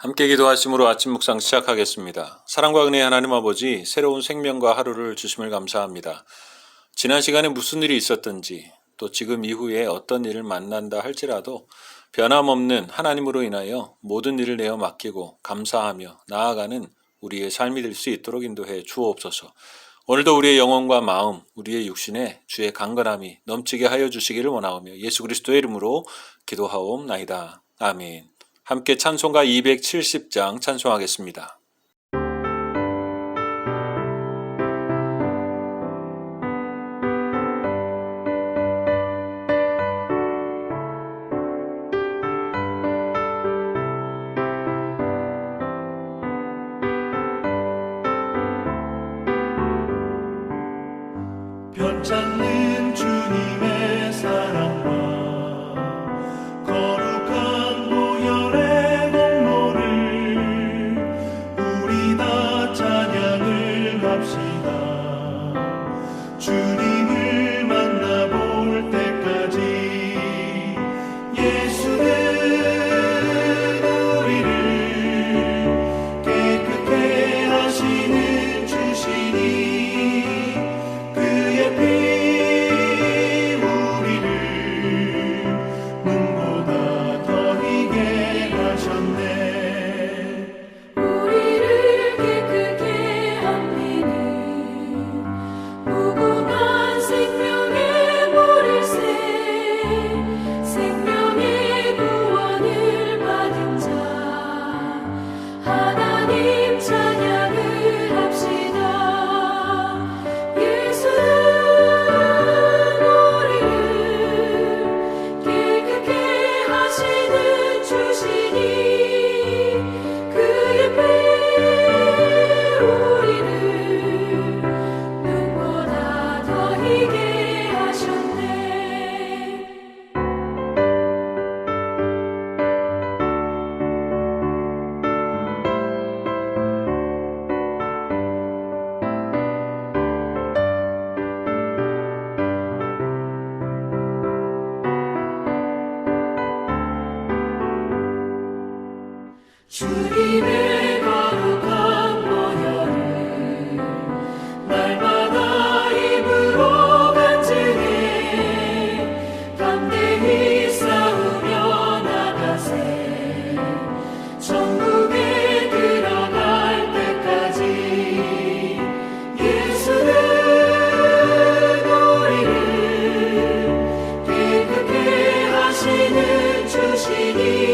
함께 기도하심으로 아침 묵상 시작하겠습니다. 사랑과 은혜의 하나님 아버지, 새로운 생명과 하루를 주심을 감사합니다. 지난 시간에 무슨 일이 있었든지 또 지금 이후에 어떤 일을 만난다 할지라도 변함없는 하나님으로 인하여 모든 일을 내어 맡기고 감사하며 나아가는 우리의 삶이 될 수 있도록 인도해 주옵소서. 오늘도 우리의 영혼과 마음, 우리의 육신에 주의 강건함이 넘치게 하여 주시기를 원하오며 예수 그리스도의 이름으로 기도하옵나이다. 아멘. 함께 찬송가 270장 찬송하겠습니다. 변찮는 주님의 사랑과 거룩한 보혈의 공로를 우리 다 찬양을 합시다. 주님을 만나볼 때까지 예수는 우리를 깨끗게 하시는 주시니 주님의 거룩한 보혈을 날마다 입으로 간증해 담대히 싸우며 나가세. 천국에 들어갈 때까지 예수는 우리를 깨끗게 하시는 주시니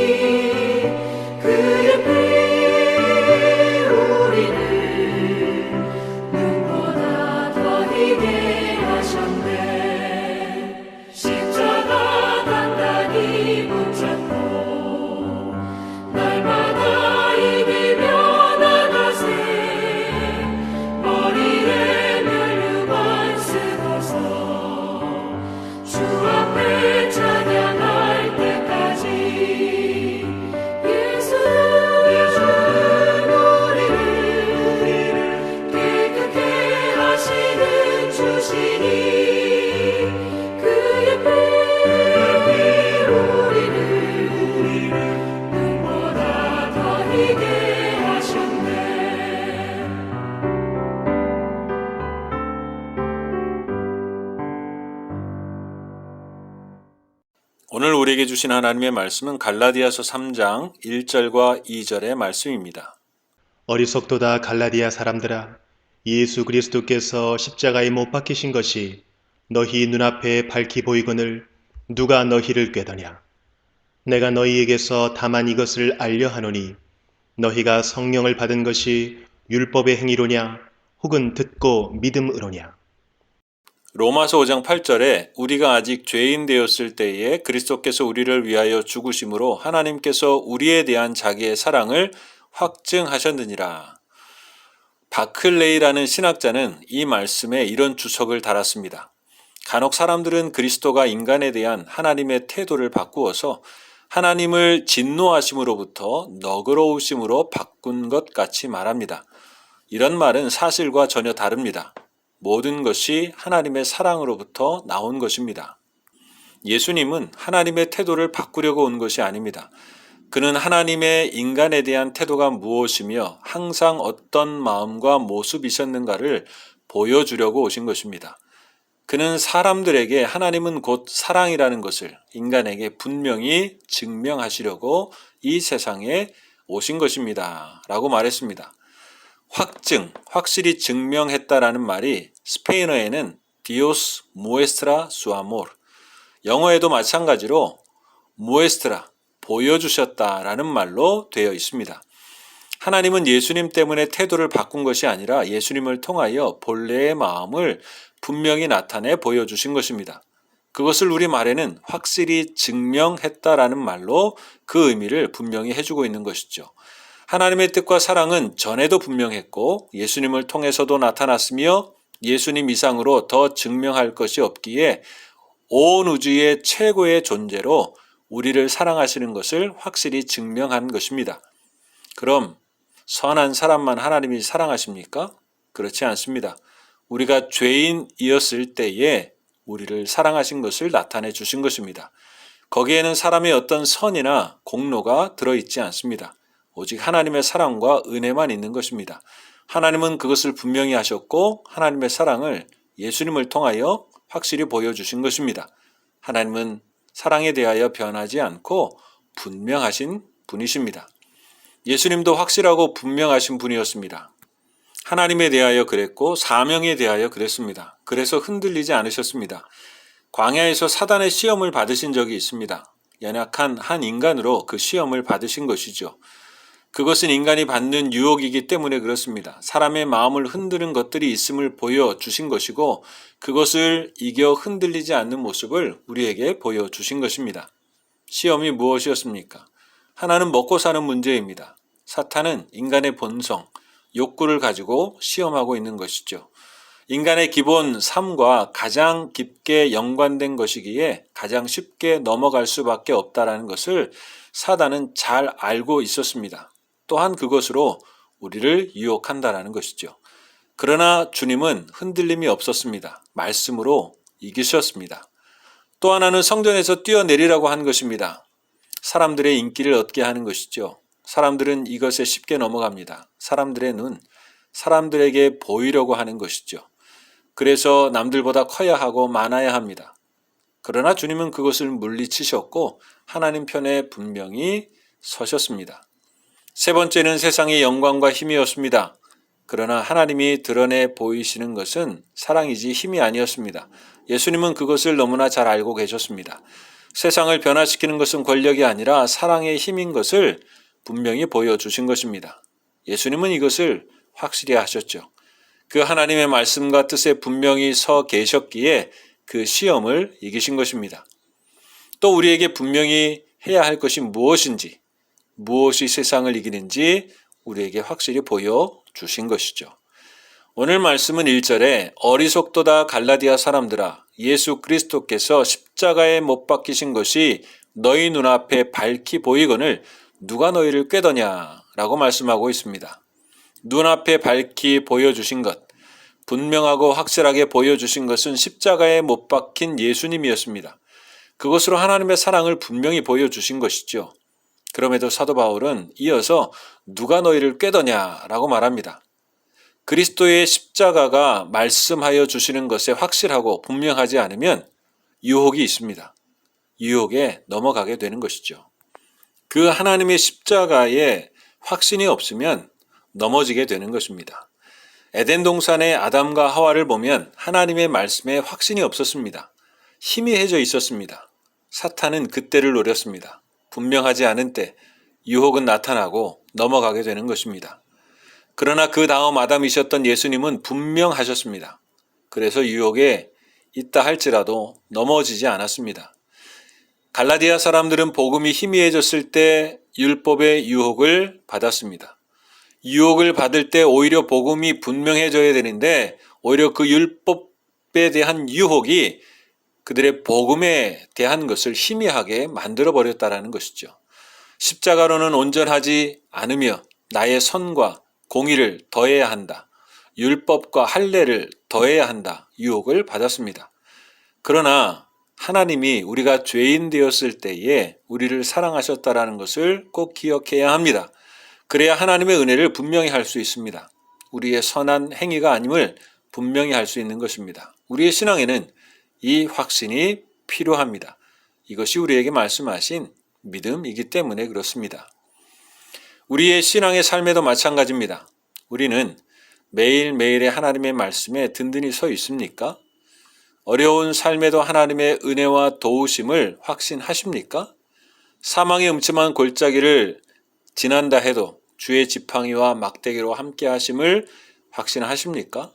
오늘 우리에게 주신 하나님의 말씀은 갈라디아서 3장 1절과 2절의 말씀입니다. 어리석도다 갈라디아 사람들아, 예수 그리스도께서 십자가에 못 박히신 것이 너희 눈앞에 밝히 보이거늘 누가 너희를 꾀더냐. 내가 너희에게서 다만 이것을 알려 하노니 너희가 성령을 받은 것이 율법의 행위로냐 혹은 듣고 믿음으로냐. 로마서 5장 8절에 우리가 아직 죄인 되었을 때에 그리스도께서 우리를 위하여 죽으심으로 하나님께서 우리에 대한 자기의 사랑을 확증하셨느니라. 바클레이라는 신학자는 이 말씀에 이런 주석을 달았습니다. 간혹 사람들은 그리스도가 인간에 대한 하나님의 태도를 바꾸어서 하나님을 진노하심으로부터 너그러우심으로 바꾼 것 같이 말합니다. 이런 말은 사실과 전혀 다릅니다. 모든 것이 하나님의 사랑으로부터 나온 것입니다. 예수님은 하나님의 태도를 바꾸려고 온 것이 아닙니다. 그는 하나님의 인간에 대한 태도가 무엇이며 항상 어떤 마음과 모습이셨는가를 보여주려고 오신 것입니다. 그는 사람들에게 하나님은 곧 사랑이라는 것을 인간에게 분명히 증명하시려고 이 세상에 오신 것입니다. 라고 말했습니다. 확실히 증명했다라는 말이 스페인어에는 Dios muestra su amor, 영어에도 마찬가지로 muestra, 보여주셨다라는 말로 되어 있습니다. 하나님은 예수님 때문에 태도를 바꾼 것이 아니라 예수님을 통하여 본래의 마음을 분명히 나타내 보여주신 것입니다. 그것을 우리말에는 확실히 증명했다라는 말로 그 의미를 분명히 해주고 있는 것이죠. 하나님의 뜻과 사랑은 전에도 분명했고 예수님을 통해서도 나타났으며 예수님 이상으로 더 증명할 것이 없기에 온 우주의 최고의 존재로 우리를 사랑하시는 것을 확실히 증명한 것입니다. 그럼 선한 사람만 하나님이 사랑하십니까? 그렇지 않습니다. 우리가 죄인이었을 때에 우리를 사랑하신 것을 나타내 주신 것입니다. 거기에는 사람의 어떤 선이나 공로가 들어있지 않습니다. 오직 하나님의 사랑과 은혜만 있는 것입니다. 하나님은 그것을 분명히 하셨고 하나님의 사랑을 예수님을 통하여 확실히 보여주신 것입니다. 하나님은 사랑에 대하여 변하지 않고 분명하신 분이십니다. 예수님도 확실하고 분명하신 분이었습니다. 하나님에 대하여 그랬고 사명에 대하여 그랬습니다. 그래서 흔들리지 않으셨습니다. 광야에서 사단의 시험을 받으신 적이 있습니다. 연약한 한 인간으로 그 시험을 받으신 것이죠. 그것은 인간이 받는 유혹이기 때문에 그렇습니다. 사람의 마음을 흔드는 것들이 있음을 보여주신 것이고 그것을 이겨 흔들리지 않는 모습을 우리에게 보여주신 것입니다. 시험이 무엇이었습니까? 하나는 먹고 사는 문제입니다. 사탄은 인간의 본성, 욕구를 가지고 시험하고 있는 것이죠. 인간의 기본 삶과 가장 깊게 연관된 것이기에 가장 쉽게 넘어갈 수밖에 없다는 것을 사단은 잘 알고 있었습니다. 또한 그것으로 우리를 유혹한다는 것이죠. 그러나 주님은 흔들림이 없었습니다. 말씀으로 이기셨습니다. 또 하나는 성전에서 뛰어내리라고 한 것입니다. 사람들의 인기를 얻게 하는 것이죠. 사람들은 이것에 쉽게 넘어갑니다. 사람들의 눈, 사람들에게 보이려고 하는 것이죠. 그래서 남들보다 커야 하고 많아야 합니다. 그러나 주님은 그것을 물리치셨고 하나님 편에 분명히 서셨습니다. 세 번째는 세상의 영광과 힘이었습니다. 그러나 하나님이 드러내 보이시는 것은 사랑이지 힘이 아니었습니다. 예수님은 그것을 너무나 잘 알고 계셨습니다. 세상을 변화시키는 것은 권력이 아니라 사랑의 힘인 것을 분명히 보여주신 것입니다. 예수님은 이것을 확실히 하셨죠. 그 하나님의 말씀과 뜻에 분명히 서 계셨기에 그 시험을 이기신 것입니다. 또 우리에게 분명히 해야 할 것이 무엇인지, 무엇이 세상을 이기는지 우리에게 확실히 보여주신 것이죠. 오늘 말씀은 1절에 어리석도다 갈라디아 사람들아 예수 그리스도께서 십자가에 못 박히신 것이 너희 눈앞에 밝히 보이거늘 누가 너희를 꾀더냐 라고 말씀하고 있습니다. 눈앞에 밝히 보여주신 것, 분명하고 확실하게 보여주신 것은 십자가에 못 박힌 예수님이었습니다. 그것으로 하나님의 사랑을 분명히 보여주신 것이죠. 그럼에도 사도 바울은 이어서 누가 너희를 꾀더냐 라고 말합니다. 그리스도의 십자가가 말씀하여 주시는 것에 확실하고 분명하지 않으면 유혹이 있습니다. 유혹에 넘어가게 되는 것이죠. 그 하나님의 십자가에 확신이 없으면 넘어지게 되는 것입니다. 에덴 동산의 아담과 하와를 보면 하나님의 말씀에 확신이 없었습니다. 희미해져 있었습니다. 사탄은 그때를 노렸습니다. 분명하지 않은 때 유혹은 나타나고 넘어가게 되는 것입니다. 그러나 그 다음 아담이셨던 예수님은 분명하셨습니다. 그래서 유혹에 있다 할지라도 넘어지지 않았습니다. 갈라디아 사람들은 복음이 희미해졌을 때 율법의 유혹을 받았습니다. 유혹을 받을 때 오히려 복음이 분명해져야 되는데 오히려 그 율법에 대한 유혹이 그들의 복음에 대한 것을 희미하게 만들어버렸다는 것이죠. 십자가로는 온전하지 않으며 나의 선과 공의를 더해야 한다. 율법과 할례를 더해야 한다. 유혹을 받았습니다. 그러나 하나님이 우리가 죄인 되었을 때에 우리를 사랑하셨다라는 것을 꼭 기억해야 합니다. 그래야 하나님의 은혜를 분명히 할 수 있습니다. 우리의 선한 행위가 아님을 분명히 할 수 있는 것입니다. 우리의 신앙에는 이 확신이 필요합니다. 이것이 우리에게 말씀하신 믿음이기 때문에 그렇습니다. 우리의 신앙의 삶에도 마찬가지입니다. 우리는 매일매일의 하나님의 말씀에 든든히 서 있습니까? 어려운 삶에도 하나님의 은혜와 도우심을 확신하십니까? 사망의 음침한 골짜기를 지난다 해도 주의 지팡이와 막대기로 함께 하심을 확신하십니까?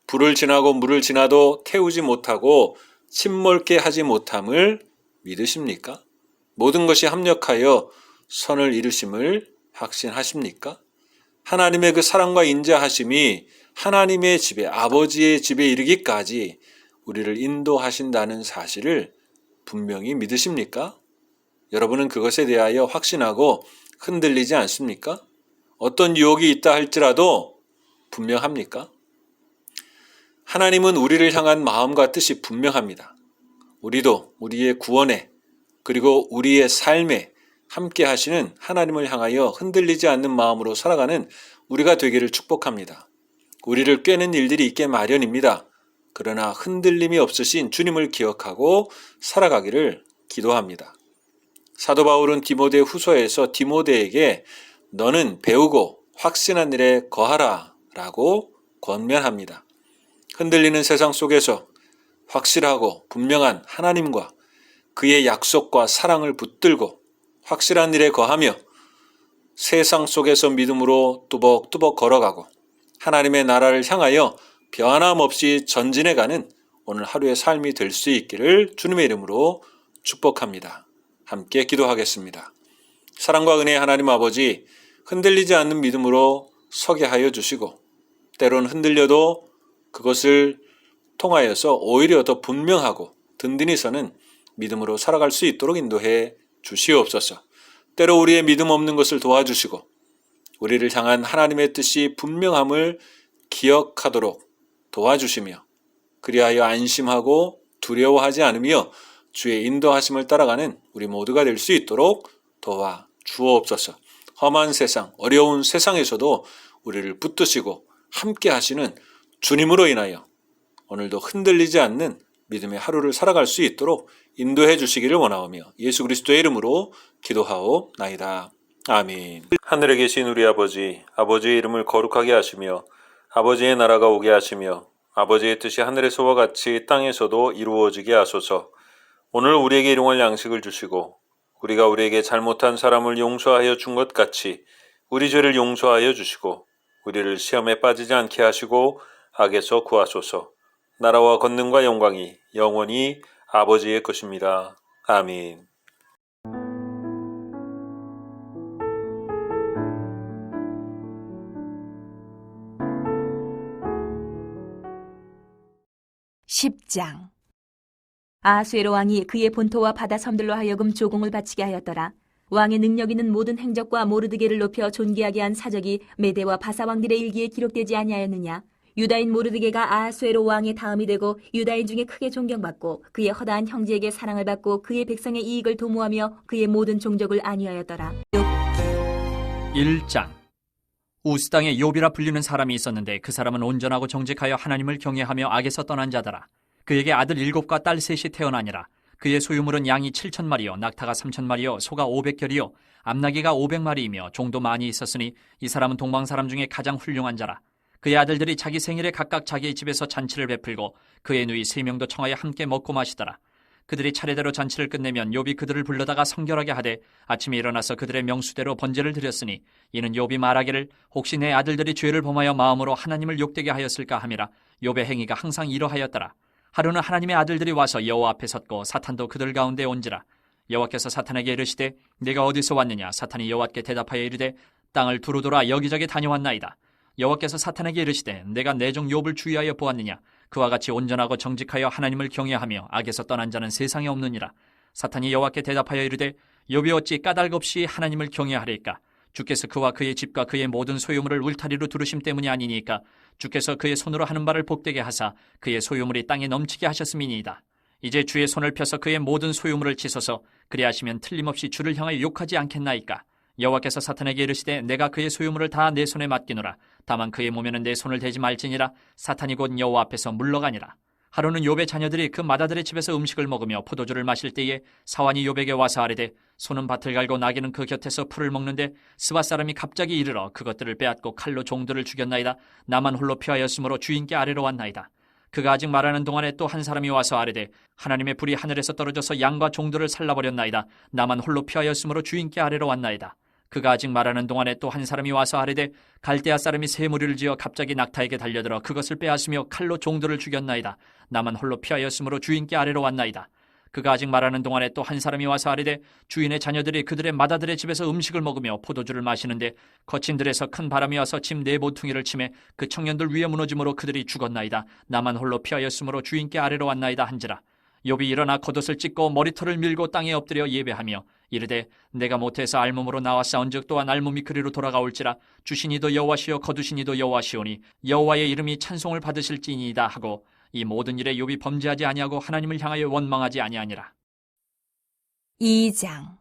불을 지나고 물을 지나도 태우지 못하고 침몰케 하지 못함을 믿으십니까? 모든 것이 합력하여 선을 이루심을 확신하십니까? 하나님의 그 사랑과 인자하심이 하나님의 집에, 아버지의 집에 이르기까지 우리를 인도하신다는 사실을 분명히 믿으십니까? 여러분은 그것에 대하여 확신하고 흔들리지 않습니까? 어떤 유혹이 있다 할지라도 분명합니까? 하나님은 우리를 향한 마음과 뜻이 분명합니다. 우리도 우리의 구원에 그리고 우리의 삶에 함께 하시는 하나님을 향하여 흔들리지 않는 마음으로 살아가는 우리가 되기를 축복합니다. 우리를 꿰는 일들이 있게 마련입니다. 그러나 흔들림이 없으신 주님을 기억하고 살아가기를 기도합니다. 사도 바울은 디모데 후서에서 디모데에게 너는 배우고 확신한 일에 거하라 라고 권면합니다. 흔들리는 세상 속에서 확실하고 분명한 하나님과 그의 약속과 사랑을 붙들고 확실한 일에 거하며 세상 속에서 믿음으로 뚜벅뚜벅 걸어가고 하나님의 나라를 향하여 변함없이 전진해가는 오늘 하루의 삶이 될 수 있기를 주님의 이름으로 축복합니다. 함께 기도하겠습니다. 사랑과 은혜의 하나님 아버지, 흔들리지 않는 믿음으로 서게 하여 주시고 때론 흔들려도 그것을 통하여서 오히려 더 분명하고 든든히 서는 믿음으로 살아갈 수 있도록 인도해 주시옵소서. 때로 우리의 믿음 없는 것을 도와주시고 우리를 향한 하나님의 뜻이 분명함을 기억하도록 도와주시며 그리하여 안심하고 두려워하지 않으며 주의 인도하심을 따라가는 우리 모두가 될 수 있도록 도와 주옵소서. 험한 세상, 어려운 세상에서도 우리를 붙드시고 함께 하시는 주님으로 인하여 오늘도 흔들리지 않는 믿음의 하루를 살아갈 수 있도록 인도해 주시기를 원하오며 예수 그리스도의 이름으로 기도하옵나이다. 아멘. 하늘에 계신 우리 아버지, 아버지의 이름을 거룩하게 하시며 아버지의 나라가 오게 하시며 아버지의 뜻이 하늘에서와 같이 땅에서도 이루어지게 하소서. 오늘 우리에게 일용할 양식을 주시고 우리가 우리에게 잘못한 사람을 용서하여 준 것 같이 우리 죄를 용서하여 주시고 우리를 시험에 빠지지 않게 하시고 악에서 구하소서. 나라와 권능과 영광이 영원히 아버지의 것입니다. 아멘. (10장) 아하수에로 왕이 그의 본토와 바다 섬들로 하여금 조공을 바치게 하였더라. 왕의 능력 있는 모든 행적과 모르드게를 높여 존귀하게 한 사적이 메대와 바사 왕들의 일기에 기록되지 아니하였느냐. 유다인 모르드게가 아하수에로 왕의 다음이 되고 유다인 중에 크게 존경받고 그의 허다한 형제에게 사랑을 받고 그의 백성의 이익을 도모하며 그의 모든 종족을 안위하였더라. 1장 우스 땅에 욥이라 불리는 사람이 있었는데 그 사람은 온전하고 정직하여 하나님을 경외하며 악에서 떠난 자더라. 그에게 아들 7과 딸 3이 태어나니라. 그의 소유물은 양이 7,000마리요 낙타가 3,000마리요 소가 500결이요 암나귀가 500마리이며 종도 많이 있었으니 이 사람은 동방 사람 중에 가장 훌륭한 자라. 그의 아들들이 자기 생일에 각각 자기의 집에서 잔치를 베풀고 그의 누이 3명도 청하여 함께 먹고 마시더라. 그들이 차례대로 잔치를 끝내면 욥이 그들을 불러다가 성결하게 하되 아침에 일어나서 그들의 명수대로 번제를 드렸으니 이는 욥이 말하기를 혹시 내 아들들이 죄를 범하여 마음으로 하나님을 욕되게 하였을까 함이라. 욥의 행위가 항상 이러하였더라. 하루는 하나님의 아들들이 와서 여호와 앞에 섰고 사탄도 그들 가운데 온지라. 여호와께서 사탄에게 이르시되 네가 어디서 왔느냐. 사탄이 여호와께 대답하여 이르되 땅을 두루돌아 여기저기 다녀왔나이다. 여호와께서 사탄에게 이르시되 내가 내 종 욥을 주의하여 보았느냐. 그와 같이 온전하고 정직하여 하나님을 경외하며 악에서 떠난 자는 세상에 없느니라. 사탄이 여호와께 대답하여 이르되 욥이 어찌 까닭 없이 하나님을 경외하리까. 주께서 그와 그의 집과 그의 모든 소유물을 울타리로 두르심 때문이 아니니까. 주께서 그의 손으로 하는 바를 복되게 하사 그의 소유물이 땅에 넘치게 하셨음이니이다. 이제 주의 손을 펴서 그의 모든 소유물을 치소서. 그리하시면 틀림없이 주를 향하여 욕하지 않겠나이까. 여호와께서 사탄에게 이르시되 내가 그의 소유물을 다 내 손에 맡기노라. 다만 그의 몸에는 내 손을 대지 말지니라. 사탄이 곧 여호와 앞에서 물러가니라. 하루는 욥의 자녀들이 그 마다들의 집에서 음식을 먹으며 포도주를 마실 때에 사환이 욥에게 와서 아뢰되 소는 밭을 갈고 나귀는 그 곁에서 풀을 먹는데 스바 사람이 갑자기 이르러 그것들을 빼앗고 칼로 종들을 죽였나이다. 나만 홀로 피하였으므로 주인께 아뢰러 왔나이다. 그가 아직 말하는 동안에 또 한 사람이 와서 아뢰되 하나님의 불이 하늘에서 떨어져서 양과 종들을 살라버렸나이다. 나만 홀로 피하였으므로 주인께 아뢰러 왔나이다. 그가 아직 말하는 동안에 또 한 사람이 와서 아뢰되 갈대아 사람이 새 무리를 지어 갑자기 낙타에게 달려들어 그것을 빼앗으며 칼로 종들을 죽였나이다. 나만 홀로 피하였으므로 주인께 아뢰러 왔나이다. 그가 아직 말하는 동안에 또 한 사람이 와서 아뢰되 주인의 자녀들이 그들의 마다들의 집에서 음식을 먹으며 포도주를 마시는데 거친 들에서 큰 바람이 와서 집 네 모퉁이를 치매 그 청년들 위에 무너짐으로 그들이 죽었나이다. 나만 홀로 피하였으므로 주인께 아뢰러 왔나이다 한지라. 욥이 일어나 겉옷을 찢고 머리털을 밀고 땅에 엎드려 예배하며 이르되 내가 모태에서 알몸으로 나와 싸운즉 또한 알몸이 그리로 돌아가올지라. 주신 이도 여호와시요 거두신 이도 여호와시오니 여호와의 이름이 찬송을 받으실지니이다 하고 이 모든 일에 욥이 범죄하지 아니하고 하나님을 향하여 원망하지 아니하니라. 2장.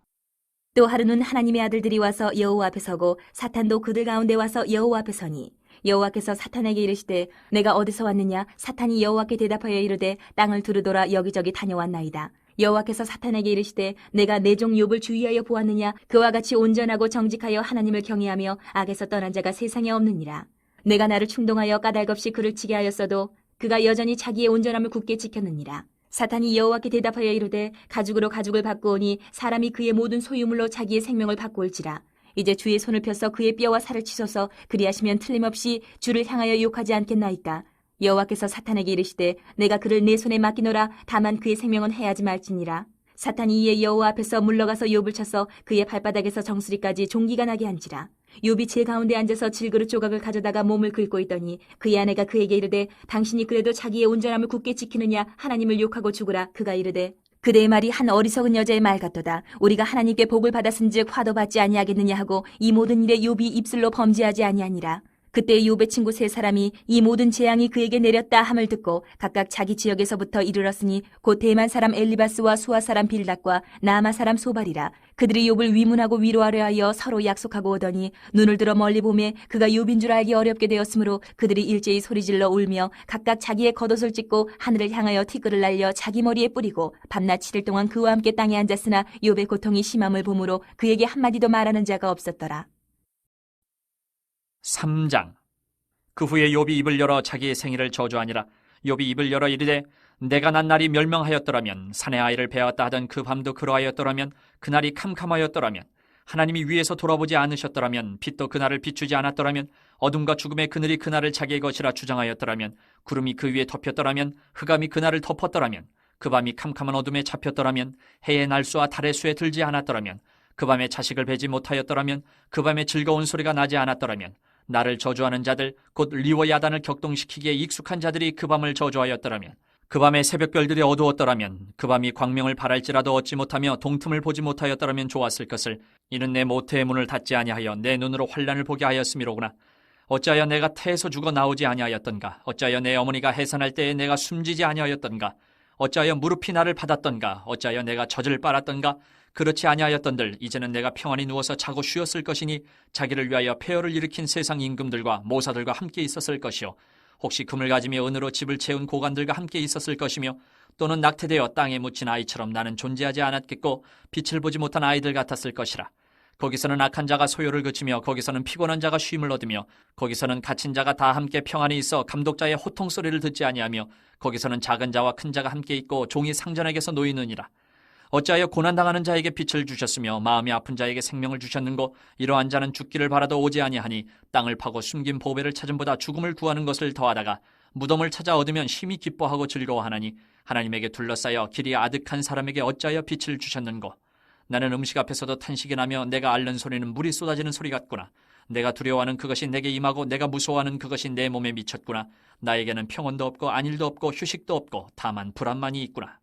또 하루는 하나님의 아들들이 와서 여호와 앞에 서고 사탄도 그들 가운데 와서 여호와 앞에 서니 여호와께서 사탄에게 이르시되 내가 어디서 왔느냐. 사탄이 여호와께 대답하여 이르되 땅을 두루돌아 여기저기 다녀왔나이다. 여호와께서 사탄에게 이르시되 내가 내 종 욥을 주의하여 보았느냐. 그와 같이 온전하고 정직하여 하나님을 경외하며 악에서 떠난 자가 세상에 없느니라. 내가 나를 충동하여 까닭없이 그를 치게 하였어도 그가 여전히 자기의 온전함을 굳게 지켰느니라. 사탄이 여호와께 대답하여 이르되 가죽으로 가죽을 바꾸오니 사람이 그의 모든 소유물로 자기의 생명을 바꾸올지라. 이제 주의 손을 펴서 그의 뼈와 살을 치소서. 그리하시면 틀림없이 주를 향하여 욕하지 않겠나이까. 여호와께서 사탄에게 이르시되 내가 그를 내 손에 맡기노라. 다만 그의 생명은 해하지 말지니라. 사탄이 이에 여호와 앞에서 물러가서 욥을 쳐서 그의 발바닥에서 정수리까지 종기가 나게 한지라. 욥이 제 가운데 앉아서 질그릇 조각을 가져다가 몸을 긁고 있더니 그의 아내가 그에게 이르되 당신이 그래도 자기의 온전함을 굳게 지키느냐. 하나님을 욕하고 죽으라. 그가 이르되 그대의 말이 한 어리석은 여자의 말 같도다. 우리가 하나님께 복을 받았은즉 화도 받지 아니하겠느냐 하고 이 모든 일에 욥이 입술로 범죄하지 아니하니라. 그때 욥의 친구 세 사람이 이 모든 재앙이 그에게 내렸다 함을 듣고 각각 자기 지역에서부터 이르렀으니 곧 대만 사람 엘리바스와 수아 사람 빌닷과 나아마 사람 소발이라. 그들이 욥을 위문하고 위로하려 하여 서로 약속하고 오더니 눈을 들어 멀리 보매 그가 욥인 줄 알기 어렵게 되었으므로 그들이 일제히 소리질러 울며 각각 자기의 겉옷을 찢고 하늘을 향하여 티끌을 날려 자기 머리에 뿌리고 밤낮 7일 동안 그와 함께 땅에 앉았으나 욥의 고통이 심함을 보므로 그에게 한마디도 말하는 자가 없었더라. 3장. 그 후에 욥이 입을 열어 자기의 생일을 저주하니라. 욥이 입을 열어 이르되 내가 난 날이 멸망하였더라면 산에 아이를 배웠다 하던 그 밤도 그러하였더라면 그날이 캄캄하였더라면 하나님이 위에서 돌아보지 않으셨더라면 빛도 그날을 비추지 않았더라면 어둠과 죽음의 그늘이 그날을 자기의 것이라 주장하였더라면 구름이 그 위에 덮였더라면 흑암이 그날을 덮었더라면 그 밤이 캄캄한 어둠에 잡혔더라면 해의 날수와 달의 수에 들지 않았더라면 그 밤에 자식을 베지 못하였더라면 그 밤에 즐거운 소리가 나지 않았더라면 나를 저주하는 자들 곧 리워 야단을 격동시키기에 익숙한 자들이 그 밤을 저주하였더라면 그 밤에 새벽별들이 어두웠더라면 그 밤이 광명을 바랄지라도 얻지 못하며 동틈을 보지 못하였더라면 좋았을 것을. 이는 내 모태의 문을 닫지 아니하여 내 눈으로 환난을 보게 하였음이로구나. 어찌하여 내가 태에서 죽어 나오지 아니하였던가. 어찌하여 내 어머니가 해산할 때에 내가 숨지지 아니하였던가. 어찌하여 무릎이 나를 받았던가. 어찌하여 내가 젖을 빨았던가. 그렇지 아니하였던들 이제는 내가 평안히 누워서 자고 쉬었을 것이니 자기를 위하여 폐허를 일으킨 세상 임금들과 모사들과 함께 있었을 것이요 혹시 금을 가지며 은으로 집을 채운 고관들과 함께 있었을 것이며 또는 낙태되어 땅에 묻힌 아이처럼 나는 존재하지 않았겠고 빛을 보지 못한 아이들 같았을 것이라. 거기서는 악한 자가 소요를 그치며 거기서는 피곤한 자가 쉼을 얻으며 거기서는 갇힌 자가 다 함께 평안히 있어 감독자의 호통 소리를 듣지 아니하며 거기서는 작은 자와 큰 자가 함께 있고 종이 상전에게서 놓이느니라. 어찌하여 고난당하는 자에게 빛을 주셨으며 마음이 아픈 자에게 생명을 주셨는고. 이러한 자는 죽기를 바라도 오지 아니하니 땅을 파고 숨긴 보배를 찾음보다 죽음을 구하는 것을 더하다가 무덤을 찾아 얻으면 심히 기뻐하고 즐거워하나니 하나님에게 둘러싸여 길이 아득한 사람에게 어찌하여 빛을 주셨는고. 나는 음식 앞에서도 탄식이 나며 내가 앓는 소리는 물이 쏟아지는 소리 같구나. 내가 두려워하는 그것이 내게 임하고 내가 무서워하는 그것이 내 몸에 미쳤구나. 나에게는 평온도 없고 안일도 없고 휴식도 없고 다만 불안만이 있구나.